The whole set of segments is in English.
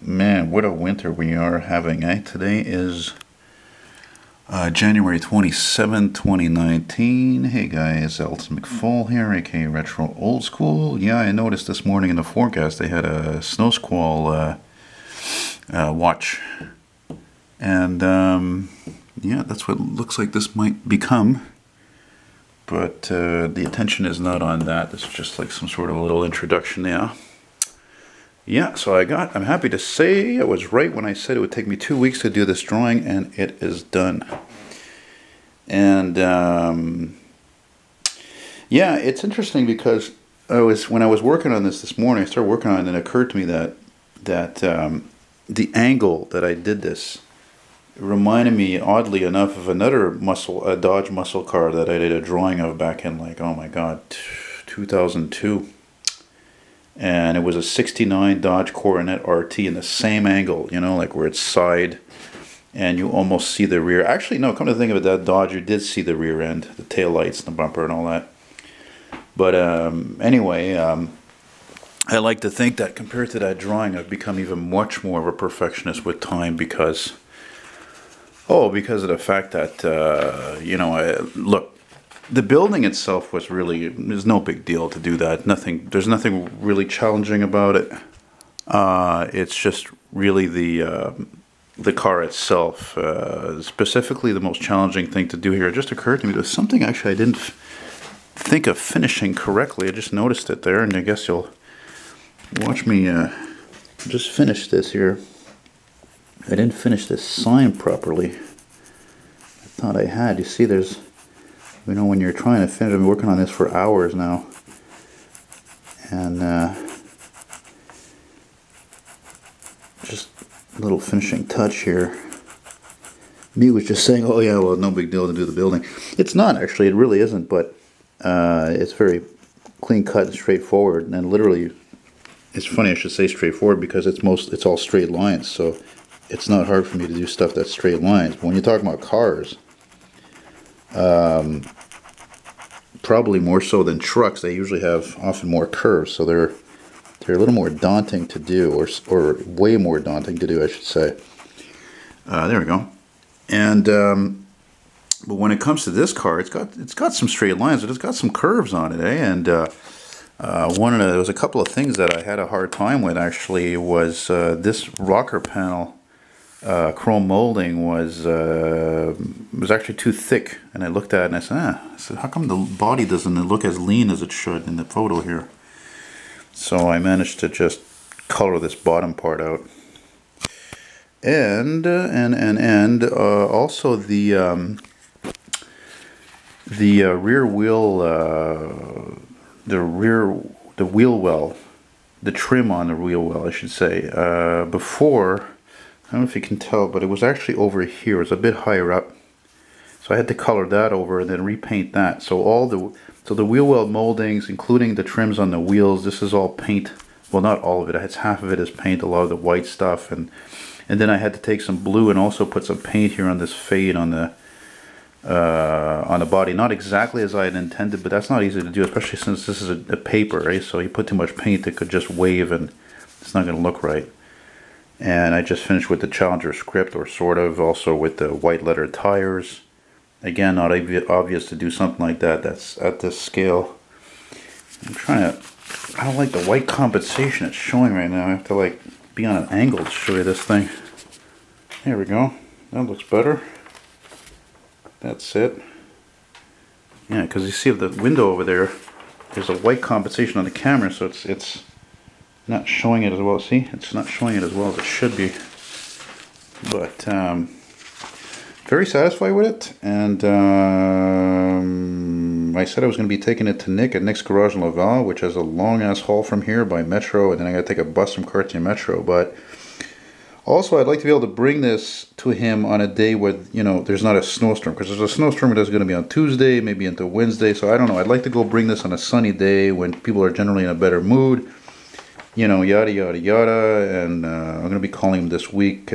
Man, what a winter we are having, eh? Today is January 27, 2019. Hey guys, Elton McFall here, aka Retro Old School. Yeah, I noticed this morning in the forecast they had a snow squall watch. And yeah, that's what it looks like this might become. But the attention is not on that. It's just like some sort of a little introduction now. Yeah, so I'm happy to say I was right when I said it would take me 2 weeks to do this drawing, and it is done. And yeah, it's interesting because when I was working on this morning, I started working on it, and it occurred to me that the angle that I did this reminded me, oddly enough, of another a Dodge muscle car that I did a drawing of back in, like, oh my god, 2002. And it was a 69 Dodge Coronet RT in the same angle, you know, like where it's side and you almost see the rear. Actually, no, come to think of it, that Dodge, you did see the rear end, the tail lights and the bumper and all that. But anyway, I like to think that compared to that drawing, I've become even much more of a perfectionist with time because of the fact that, you know, look, the building itself was really, there's no big deal to do that. There's nothing really challenging about it. It's just really the car itself. Specifically, the most challenging thing to do here, it just occurred to me, there's something actually I didn't think of finishing correctly. I just noticed it there, and I guess you'll watch me just finish this here. I didn't finish this sign properly. I thought I had. You see, there's, you know, when you're trying to finish, I've been working on this for hours now, and just a little finishing touch here. Me was just saying, oh yeah, well, no big deal to do the building. It's not, actually, it really isn't, but it's very clean cut and straightforward, and literally, it's funny I should say straightforward because it's all straight lines, so it's not hard for me to do stuff that's straight lines. But when you're talking about cars, probably more so than trucks, they usually have often more curves, so they're a little more daunting to do, or way more daunting to do, I should say. There we go. And but when it comes to this car, it's got some straight lines, but it's got some curves on it, eh? And there was a couple of things that I had a hard time with, actually, was this rocker panel. Chrome molding was actually too thick, and I looked at it and I said, how come the body doesn't look as lean as it should in the photo here? So I managed to just color this bottom part out, and also the rear wheel, the wheel well, the trim on the wheel well, I should say. Before, I don't know if you can tell, but it was actually over here. It's a bit higher up, so I had to color that over and then repaint that. So the wheel well moldings, including the trims on the wheels, this is all paint. Well, not all of it. It's half of it is paint. A lot of the white stuff, and then I had to take some blue and also put some paint here on this fade on the body. Not exactly as I had intended, but that's not easy to do, especially since this is a paper, right? So you put too much paint, it could just wave and it's not going to look right. And I just finished with the Challenger script, or sort of, also with the white letter tires. Again, not obvious to do something like that. That's at this scale. I don't like the white compensation it's showing right now. I have to like be on an angle to show you this thing. There we go. That looks better. That's it. Yeah, because you see the window over there, there's a white compensation on the camera, so it's not showing it as well. See, it's not showing it as well as it should be. But very satisfied with it, and I said I was going to be taking it to Nick at Nick's Garage in Laval, which has a long ass haul from here by Metro, and then I got to take a bus from Cartier Metro. But also, I'd like to be able to bring this to him on a day where, you know, there's not a snowstorm, because there's a snowstorm that's going to be on Tuesday, maybe into Wednesday. So I don't know. I'd like to go bring this on a sunny day when people are generally in a better mood. You know, yada yada yada, and I'm going to be calling him this week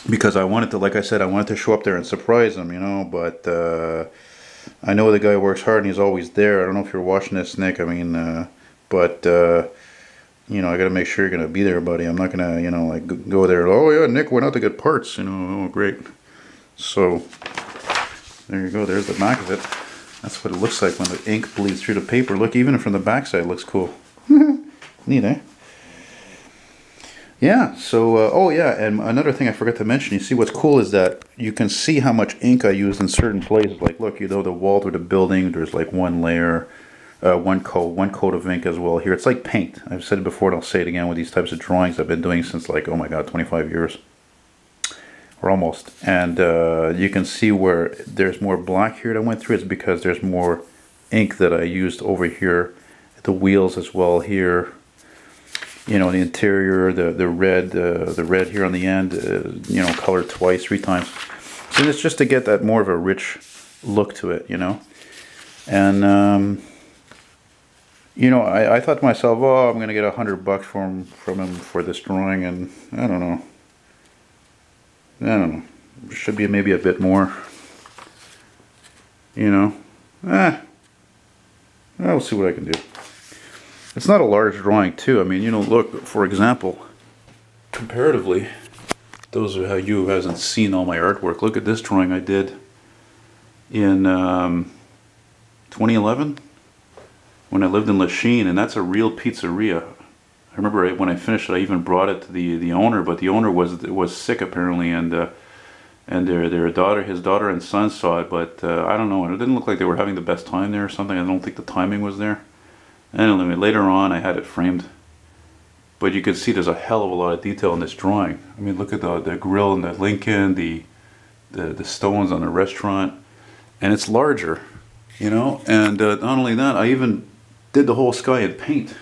because I wanted to, like I said, I wanted to show up there and surprise him, you know, but I know the guy works hard and he's always there. I don't know if you're watching this, Nick, I mean, but you know, I got to make sure you're going to be there, buddy. I'm not going to, you know, like go there. Oh yeah, Nick went out to get parts. You know, oh great. So there you go. There's the back of it. That's what it looks like when the ink bleeds through the paper. Look, even from the backside, it looks cool. Neat, eh? Yeah, so, oh yeah, and another thing I forgot to mention, you see what's cool is that you can see how much ink I used in certain places. Like, look, you know, the wall to the building, there's like one layer, one coat of ink as well here. It's like paint. I've said it before and I'll say it again with these types of drawings I've been doing since like, oh my god, 25 years. Or almost. And you can see where there's more black here that went through. It's because there's more ink that I used over here. The wheels as well here. You know, the interior, the red here on the end, you know, colored twice, 3 times. So it's just to get that more of a rich look to it, you know. And you know, I thought to myself, oh, I'm gonna get $100 from him for this drawing, and I don't know. It should be maybe a bit more. You know, I'll see what I can do. It's not a large drawing too. I mean, you know, look, for example, comparatively, those are how you hasn't seen all my artwork. Look at this drawing I did in 2011 when I lived in Lachine, and that's a real pizzeria. I remember when I finished it, I even brought it to the owner, but the owner was sick apparently, and their daughter, his daughter and son saw it, but I don't know, it didn't look like they were having the best time there or something. I don't think the timing was there. Anyway, later on I had it framed, but you can see there's a hell of a lot of detail in this drawing. I mean, look at the grill and the Lincoln, the stones on the restaurant, and it's larger, you know. And not only that, I even did the whole sky in paint,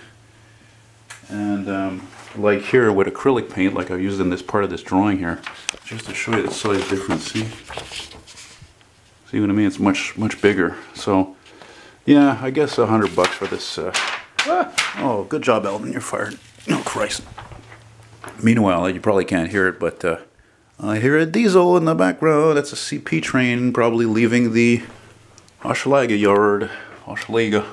and like here with acrylic paint, like I've used in this part of this drawing here, just to show you the size difference. See what I mean? It's much bigger. So. Yeah, I guess $100 for this. Oh, good job, Elton. You're fired. Oh, Christ. Meanwhile, you probably can't hear it, but I hear a diesel in the background. That's a CP train probably leaving the Hochelaga yard. Hochelaga.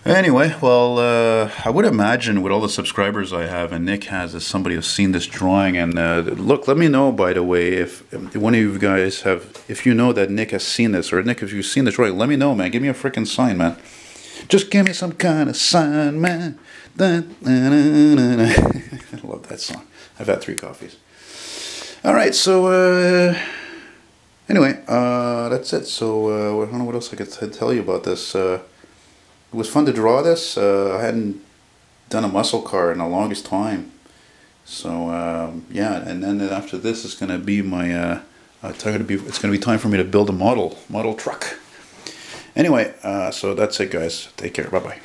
Anyway, well, I would imagine with all the subscribers I have and Nick has, as somebody who's seen this drawing. And look, let me know, by the way, if one of you guys have, if you know that Nick has seen this, or Nick, if you've seen this drawing, let me know, man. Give me a freaking sign, man. Just give me some kind of sign, man. I love that song. I've had 3 coffees. All right, so anyway, that's it. So I don't know what else I could tell you about this. It was fun to draw this. I hadn't done a muscle car in the longest time. So yeah, and then after this is going to be my. It's going to be time for me to build a model truck. Anyway, so that's it, guys. Take care. Bye bye.